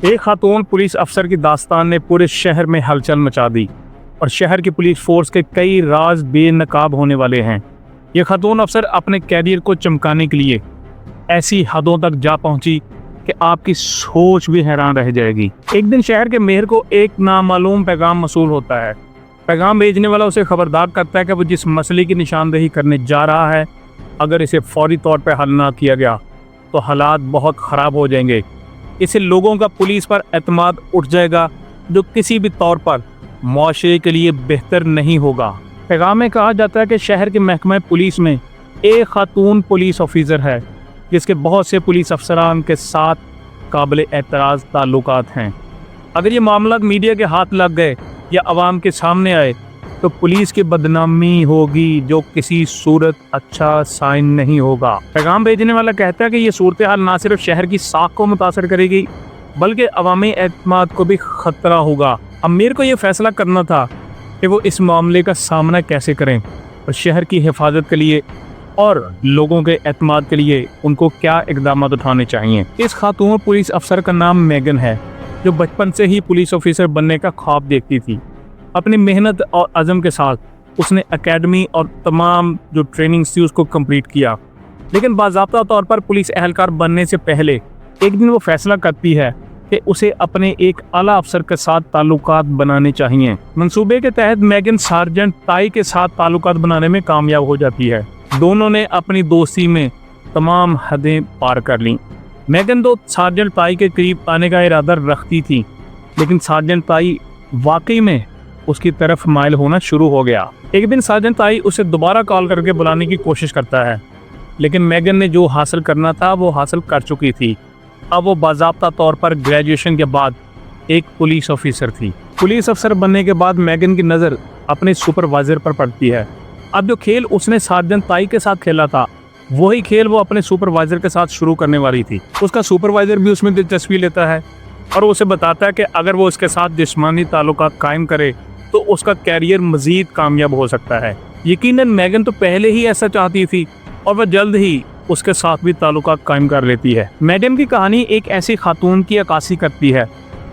एक खातून पुलिस अफसर की दास्तान ने पूरे शहर में हलचल मचा दी और शहर की पुलिस फोर्स के कई राज बेनकाब होने वाले हैं। ये खातून अफसर अपने कैरियर को चमकाने के लिए ऐसी हदों तक जा पहुंची कि आपकी सोच भी हैरान रह जाएगी। एक दिन शहर के मेयर को एक नामालूम पैगाम मसूल होता है। पैगाम भेजने वाला उसे खबरदार करता है कि वो जिस मसले की निशानदेही करने जा रहा है, अगर इसे फौरी तौर पर हल ना किया गया तो हालात बहुत ख़राब हो जाएंगे। इससे लोगों का पुलिस पर एतमाद उठ जाएगा, जो किसी भी तौर पर मुआशरे के लिए बेहतर नहीं होगा। पैगाम में कहा जाता है कि शहर के महकमा पुलिस में एक खातून पुलिस ऑफिसर है जिसके बहुत से पुलिस अफसरान के साथ काबिल एतराज़ ताल्लुकात हैं। अगर ये मामला मीडिया के हाथ लग गए या आवाम के सामने आए तो पुलिस की बदनामी होगी, जो किसी सूरत अच्छा साइन नहीं होगा। पैगाम भेजने वाला कहता है कि ये सूरत हाल ना सिर्फ शहर की साख को मुतासर करेगी बल्कि अवामी एतमाद को भी ख़तरा होगा। अमीर को ये फैसला करना था कि वो इस मामले का सामना कैसे करें और शहर की हिफाजत के लिए और लोगों के एतमाद के लिए उनको क्या इक़दाम उठाने चाहिए। इस खातून पुलिस अफसर का नाम मेगन है, जो बचपन से ही पुलिस ऑफिसर बनने का ख्वाब देखती थी। अपनी मेहनत और अज़म के साथ उसने एकेडमी और तमाम जो ट्रेनिंग्स थी उसको कंप्लीट किया, लेकिन बाज़ाब्ता तौर पर पुलिस एहलकार बनने से पहले एक दिन वो फैसला करती है कि उसे अपने एक आला अफसर के साथ ताल्लुकात बनाने चाहिए। मंसूबे के तहत मेगन सार्जेंट ताई के साथ ताल्लुकात बनाने में कामयाब हो जाती है। दोनों ने अपनी दोस्ती में तमाम हदें पार कर लीं। मेगन तो सार्जेंट ताई के करीब आने का इरादा रखती थी, लेकिन सार्जेंट ताई वाकई में उसकी तरफ माइल होना शुरू हो गया। एक दिन सार्जेंट ताई उसे दोबारा कॉल करके बुलाने की कोशिश करता है, लेकिन मेगन ने जो हासिल करना था वो हासिल कर चुकी थी। अब वो बाज़ाब्ता तौर पर ग्रेजुएशन के बाद एक पुलिस ऑफिसर थी। पुलिस अफसर बनने के बाद मेगन की नज़र अपने सुपरवाइज़र पर पड़ती है। अब जो खेल उसने सार्जेंट ताई के साथ खेला था, वही खेल वो अपने सुपरवाइज़र के साथ शुरू करने वाली थी। उसका सुपरवाइज़र भी उसमें दिलचस्पी लेता है और उसे बताता है कि अगर वो इसके साथ जिस्मानी ताल्लुकात कायम करे तो उसका कैरियर मज़ीद कामयाब हो सकता है। यकीनन मेगन तो पहले ही ऐसा चाहती थी और वह जल्द ही उसके साथ भी ताल्लुकात कायम कर लेती है। मेगन की कहानी एक ऐसी खातून की अक्कासी करती है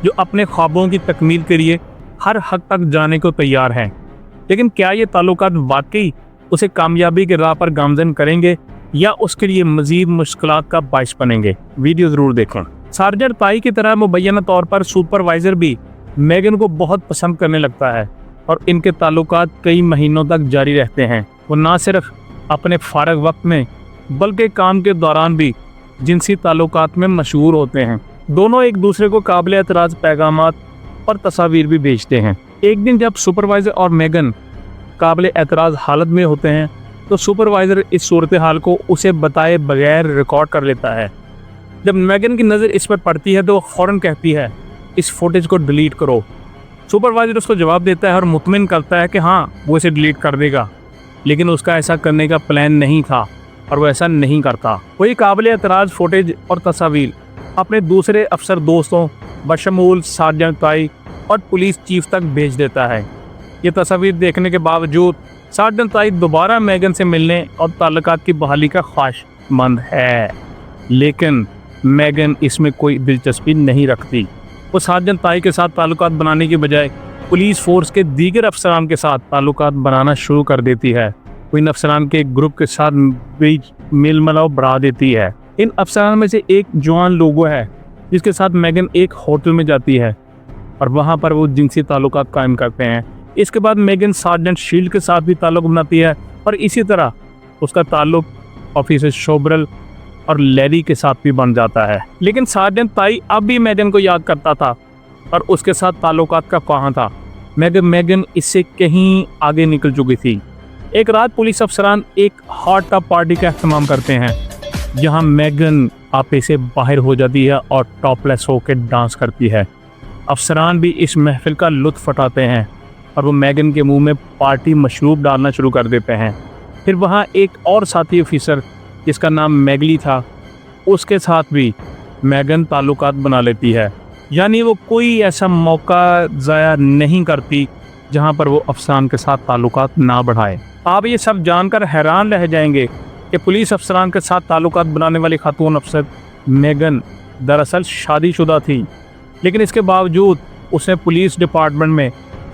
जो अपने ख्वाबों की तकमील के लिए हर हद तक जाने को तैयार है, लेकिन क्या ये ताल्लुकात वाकई उसे कामयाबी के राह पर गामजन करेंगे या उसके लिए मज़ीद मुश्किलात का बाइस बनेंगे। वीडियो ज़रूर देखें। सार्जेंट ताई की तरह मुबैना तौर पर सुपरवाइज़र भी मेगन को बहुत पसंद करने लगता है और इनके ताल्लुकात कई महीनों तक जारी रहते हैं। वो ना सिर्फ अपने फारग वक्त में बल्कि काम के दौरान भी जिनसी ताल्लुकात में मशहूर होते हैं। दोनों एक दूसरे को काबिल एतराज़ पैगामात और तस्वीर भी भेजते हैं। एक दिन जब सुपरवाइज़र और मेगन काबिल एतराज़ हालत में होते हैं तो सुपरवाइज़र इस सूरत हाल को उसे बताए बगैर रिकॉर्ड कर लेता है। जब मेगन की नज़र इस पर पड़ती है तो वो फ़ौरन कहती है, इस फुटेज को डिलीट करो। सुपरवाइज़र उसको जवाब देता है और मुतमिन करता है कि हाँ, वो इसे डिलीट कर देगा, लेकिन उसका ऐसा करने का प्लान नहीं था और वो ऐसा नहीं करता। वही काबिल एतराज़ फुटेज और तस्वीर अपने दूसरे अफसर दोस्तों बशमूल सार्जेंट ताई और पुलिस चीफ तक भेज देता है। ये तस्वीर देखने के बावजूद सार्जेंट ताई दोबारा मेगन से मिलने और ताल्लुकात की बहाली का ख्वाहिशमंद है, लेकिन मेगन इसमें कोई दिलचस्पी नहीं रखती। वो सार्जेंट ताई के साथ ताल्लुकात बनाने की बजाय पुलिस फोर्स के दीगर अफसरान के साथ ताल्लुकात बनाना शुरू कर देती है। वो इन अफसरान के एक ग्रुप के साथ बीच मेल मिलाप बढ़ा देती है। इन अफसरान में से एक जवान लोगो है जिसके साथ मेगन एक होटल में जाती है और वहाँ पर वो जिनसी ताल्लुकात कायम करते हैं। इसके बाद मेगन सार्जेंट शील्ड के साथ भी ताल्लुक बनाती है और इसी तरह उसका ताल्लुक ऑफिसर शोबरल और लैरी के साथ भी बन जाता है। लेकिन सार्जेंट ताई अब भी मेगन को याद करता था और उसके साथ ताल्लुकात का कहाँ था। मेगन इससे कहीं आगे निकल चुकी थी। एक रात पुलिस अफसरान एक हॉट टब पार्टी का एहतमाम करते हैं, जहां मेगन आपे से बाहर हो जाती है और टॉपलेस होकर डांस करती है। अफसरान भी इस महफिल का लुत्फ़ उठाते हैं और वो मेगन के मुंह में पार्टी मशरूब डालना शुरू कर देते हैं। फिर वहां एक और साथी ऑफिसर जिसका नाम मैगली था, उसके साथ भी मेगन ताल्लुकात बना लेती है। यानी वो कोई ऐसा मौका ज़ाया नहीं करती जहां पर वो अफसरान के साथ ताल्लुकात ना बढ़ाए। आप ये सब जानकर हैरान रह जाएंगे कि पुलिस अफसरान के साथ ताल्लुकात बनाने वाली खातून अफसर मेगन दरअसल शादीशुदा थी लेकिन इसके बावजूद उसने पुलिस डिपार्टमेंट में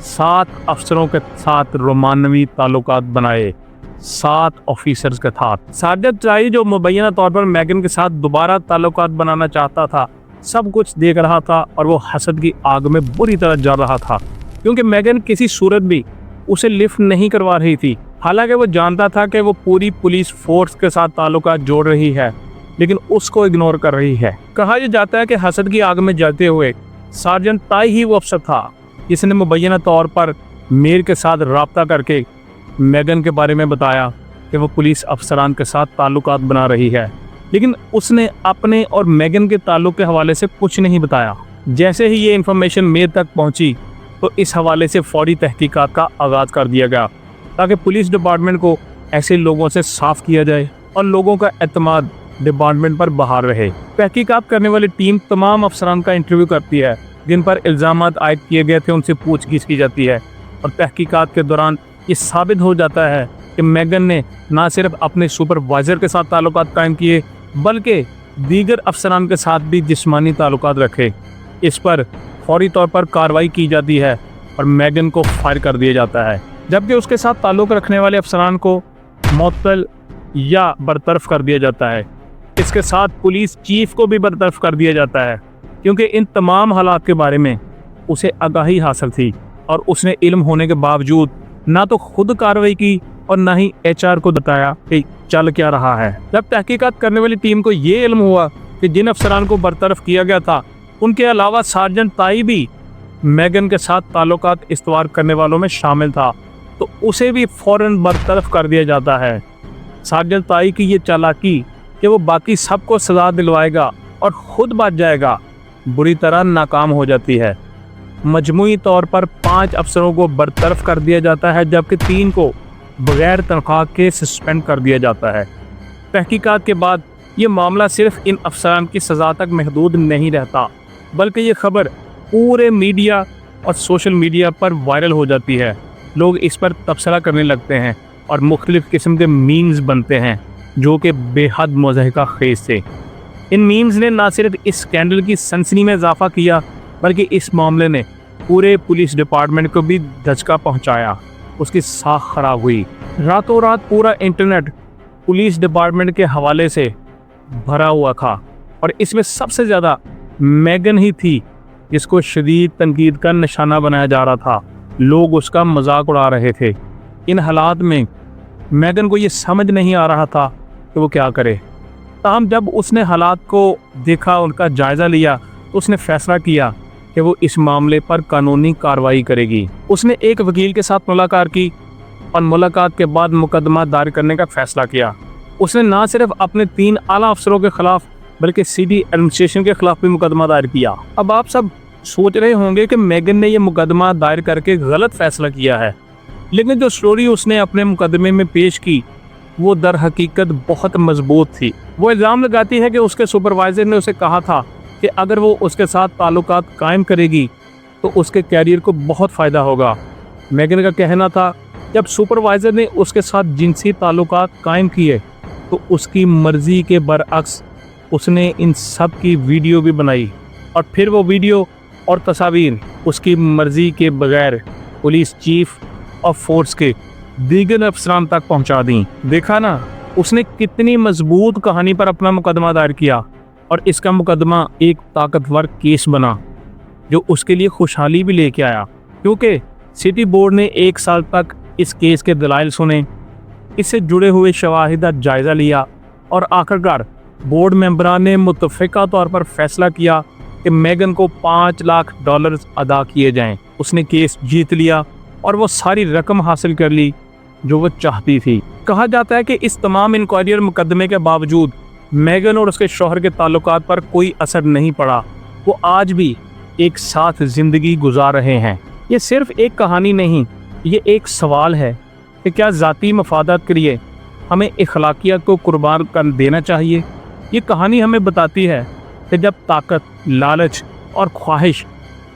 7 अफसरों के साथ रोमानवी ताल्लुकात बनाए, 7 ऑफिसर्स के साथ। साजिद ताई जो मुबैना तौर पर मैगन के साथ दोबारा ताल्लुकात बनाना चाहता था, सब कुछ देख रहा था और वो हसद की आग में बुरी तरह जल रहा था, क्योंकि मैगन किसी सूरत भी उसे लिफ्ट नहीं करवा रही थी। हालांकि वो जानता था कि वो पूरी पुलिस फोर्स के साथ ताल्लुकात जोड़ रही है, लेकिन उसको इग्नोर कर रही है। कहा यह जाता है कि हसद की आग में जलते हुए सार्जेंट ताई ही वो अफसर था जिसने मुबैना तौर पर मेयर के साथ राब्ता करके मैगन के बारे में बताया कि वो पुलिस अफसरान के साथ ताल्लुकात बना रही है, लेकिन उसने अपने और मैगन के ताल्लुक के हवाले से कुछ नहीं बताया। जैसे ही ये इन्फॉर्मेशन मेयर तक पहुंची तो इस हवाले से फौरी तहकीकात का आगाज़ कर दिया गया, ताकि पुलिस डिपार्टमेंट को ऐसे लोगों से साफ किया जाए और लोगों का एतमाद डिपार्टमेंट पर बहाल रहे। तहकीकात करने वाली टीम तमाम अफसरान का इंटरव्यू करती है जिन पर इल्ज़ामात आयद किए गए थे, उनसे पूछगिछ की जाती है और तहकीकात के दौरान ये साबित हो जाता है कि मैगन ने ना सिर्फ अपने सुपरवाइज़र के साथ ताल्लुकात कायम किए, बल्कि दीगर अफसरान के साथ भी जिस्मानी ताल्लुकात रखे। इस पर फौरी तौर पर कार्रवाई की जाती है और मैगन को फायर कर दिया जाता है, जबकि उसके साथ ताल्लुक रखने वाले अफसरान को मुअत्तल या बरतरफ कर दिया जाता है। इसके साथ पुलिस चीफ को भी बरतरफ कर दिया जाता है, क्योंकि इन तमाम हालात के बारे में उसे आगाही हासिल थी और उसने इल्म होने के बावजूद ना तो खुद कार्रवाई की और ना ही HR को बताया कि चल क्या रहा है। जब तहकीकात करने वाली टीम को ये इल्म हुआ कि जिन अफसरान को बरतरफ किया गया था उनके अलावा सार्जेंट ताई भी मैगन के साथ ताल्लुकात इस्तवार करने वालों में शामिल था, तो उसे भी फौरन बरतरफ कर दिया जाता है। सार्जेंट ताई की ये चालाकी कि वो बाकी सबको सजा दिलवाएगा और खुद बच जाएगा, बुरी तरह नाकाम हो जाती है। मजमूई तौर पर 5 अफसरों को बरतरफ कर दिया जाता है, जबकि 3 को बगैर तनख्वाह के सस्पेंड कर दिया जाता है। तहकीकात के बाद ये मामला सिर्फ इन अफसरान की सज़ा तक महदूद नहीं रहता, बल्कि ये खबर पूरे मीडिया और सोशल मीडिया पर वायरल हो जाती है। लोग इस पर तबसरा करने लगते हैं और मुख्तलिफ़ किस्म के मीम्स बनते हैं जो कि बेहद मुज़हिका खेज़ थे। इन मीम्स ने न सिर्फ इस स्कैंडल की सनसनी में इजाफा किया, बल्कि इस मामले ने पूरे पुलिस डिपार्टमेंट को भी धचका पहुंचाया। उसकी साख खराब हुई। रातों रात पूरा इंटरनेट पुलिस डिपार्टमेंट के हवाले से भरा हुआ था और इसमें सबसे ज़्यादा मैगन ही थी जिसको शदीद तनकीद का निशाना बनाया जा रहा था। लोग उसका मजाक उड़ा रहे थे। इन हालात में मैगन को ये समझ नहीं आ रहा था कि वो क्या करे। ताहम जब उसने हालात को देखा, उनका जायज़ा लिया, तो उसने फ़ैसला किया कि वो इस मामले पर कानूनी कार्रवाई करेगी। उसने एक वकील के साथ मुलाकात की और मुलाकात के बाद मुकदमा दायर करने का फ़ैसला किया। उसने ना सिर्फ अपने 3 आला अफसरों के ख़िलाफ़ बल्कि सिटी एडमिनिस्ट्रेशन के ख़िलाफ़ भी मुकदमा दायर किया। अब आप सब सोच रहे होंगे कि मैगन ने यह मुकदमा दायर करके गलत फ़ैसला किया है, लेकिन जो स्टोरी उसने अपने मुकदमे में पेश की वो दर हकीकत बहुत मजबूत थी। वो इल्ज़ाम लगाती है कि उसके सुपरवाइज़र ने उसे कहा था कि अगर वो उसके साथ ताल्लुकात कायम करेगी तो उसके कैरियर को बहुत फ़ायदा होगा। मैगन का कहना था जब सुपरवाइज़र ने उसके साथ जिनसी ताल्लुकात कायम किए तो उसकी मर्ज़ी के बरअक्स उसने इन सब की वीडियो भी बनाई और फिर वो वीडियो और तस्वीर उसकी मर्ज़ी के बगैर पुलिस चीफ ऑफ फोर्स के दीगर अफसरान तक पहुंचा दी। देखा ना उसने कितनी मजबूत कहानी पर अपना मुकदमा दायर किया और इसका मुकदमा एक ताकतवर केस बना जो उसके लिए खुशहाली भी लेके आया, क्योंकि सिटी बोर्ड ने 1 साल तक इस केस के दलाइल सुने, इससे जुड़े हुए शवाहिद का जायज़ा लिया और आखिरकार बोर्ड मेंबरान ने मुत्तफ़िका तौर पर फैसला किया कि मैगन को $5 लाख अदा किए जाएं। उसने केस जीत लिया और वो सारी रकम हासिल कर ली जो वो चाहती थी। कहा जाता है कि इस तमाम इंक्वायरी और मुकदमे के बावजूद मैगन और उसके शौहर के ताल्लुकात पर कोई असर नहीं पड़ा। वो आज भी एक साथ ज़िंदगी गुजार रहे हैं। ये सिर्फ एक कहानी नहीं, ये एक सवाल है कि क्या ज़ाती मफादात के लिए हमें अखलाकियत को कुर्बान कर देना चाहिए। ये कहानी हमें बताती है कि जब ताकत, लालच और ख्वाहिश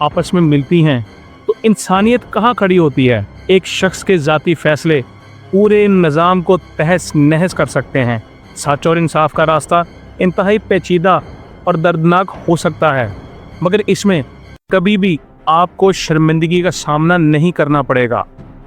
आपस में मिलती हैं तो इंसानियत कहाँ खड़ी होती है। एक शख्स के ज़ाती फ़ैसले पूरे निज़ाम को तहस नहस कर सकते हैं। सच और इंसाफ का रास्ता इंतहाई पेचीदा और दर्दनाक हो सकता है, मगर इसमें कभी भी आपको शर्मिंदगी का सामना नहीं करना पड़ेगा।